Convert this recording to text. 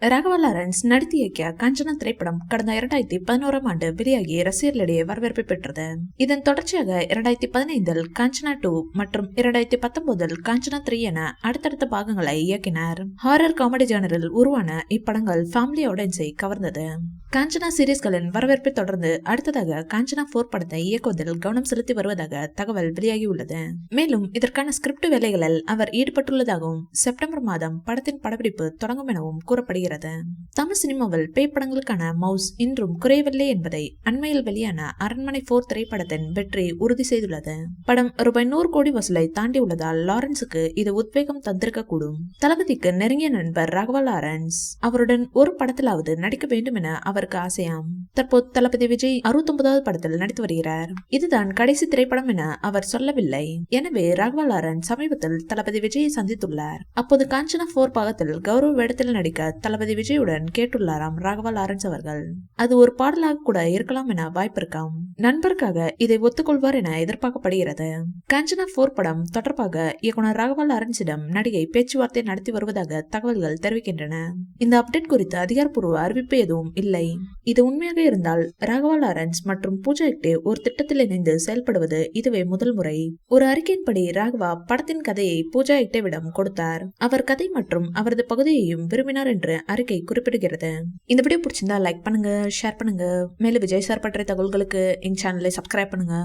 Raghava Lawrence நடித்து இயக்கிய காஞ்சனா திரைப்படம் கடந்த 2011ஆம் ஆண்டு வெளியாகி ரசிகர்களிடையே வரவேற்பை பெற்றது. இதன் தொடர்ச்சியாக 2015இல் காஞ்சனா 2 மற்றும் 2019இல் காஞ்சனா 3 என அடுத்தடுத்த பாகங்களை இயக்கினார். ஹாரர் காமெடி ஜானரில் உருவான இப்படங்கள் ஃபேமிலி ஆடியன்ஸை கவர்ந்தது. காஞ்சனா சீரிஸ்களின் வரவேற்பை தொடர்ந்து அடுத்ததாக காஞ்சனா 4 படத்தை இயக்குவதில் கவனம் செலுத்தி வருவதாக தகவல் வெளியாகியுள்ளது. மேலும் இதற்கான ஸ்கிரிப்ட் வேலைகளில் அவர் ஈடுபட்டுள்ளதாகவும் செப்டம்பர் மாதம் படத்தின் படப்பிடிப்பு தொடங்கும் எனவும் கூறப்படுகிறது. தமிழ் சினிமாவில் பேய் படங்களுக்கான மவுஸ் இன்றும் குறையவில்லை என்பதை அண்மையில் வெளியான அரண்மனை 4 திரைப்படத்தின் வெற்றி உறுதி செய்துள்ளது. படம் ரூபாய் 100 கோடி வசூலை தாண்டி உள்ளதால் லாரன்ஸுக்கு இது உத்வேகம் தந்திருக்க கூடும். தளபதிக்கு நெருங்கிய நண்பர் ராகவா லாரன்ஸ் அவருடன் ஒரு படத்திலாவது நடிக்க வேண்டும் என அவருக்கு ஆசையாம். தற்போது தளபதி விஜய் 69வது படத்தில் நடித்து வருகிறார். இதுதான் கடைசி திரைப்படம் என அவர் சொல்லவில்லை. எனவே ராகவா லாரன்ஸ் சமீபத்தில் தளபதி விஜயை சந்தித்துள்ளார். அப்போது காஞ்சனா 4 பாகத்தில் கௌரவ வேடத்தில் நடிக்க தளபதி விஜயுடன் கேட்டுள்ளாராம் ராகவா லாரன்ஸ் அவர்கள். அது ஒரு பாடலாக கூட இருக்கலாம் என வாய்ப்பு இருக்காம். நண்பருக்காக இதை ஒத்துக்கொள்வார் என எதிர்பார்க்கப்படுகிறது. காஞ்சனா 4 படம் தொடர்பாக இயக்குனர் ராகவா லாரன்ஸிடம் நடிகை பேச்சுவார்த்தை நடத்தி வருவதாக தகவல்கள் தெரிவிக்கின்றன. இந்த அப்டேட் குறித்து அதிகாரப்பூர்வ அறிவிப்பு எதுவும் இல்லை. இது உண்மையாக இருந்தால் ராகவா லாரன்ஸ் மற்றும் பூஜா ஹெக்டே ஒரு திட்டத்தில் இணைந்து செயல்படுவது இதுவே முதல் முறை. ஒரு அறிக்கையின்படி ராகவா படத்தின் கதையை பூஜா ஹெக்டேவிடம் கொடுத்தார். அவர் கதை மற்றும் அவரது பகுதியையும் விரும்பினார் என்று அறிக்கை குறிப்பிடுகிறது. இந்த வீடியோ பிடிச்சிருந்தா லைக் பண்ணுங்க, ஷேர் பண்ணுங்க. மேலும் விஜய் சார் பற்றிய தகவல்களுக்கு எங்க சேனலை சப்ஸ்கிரைப் பண்ணுங்க.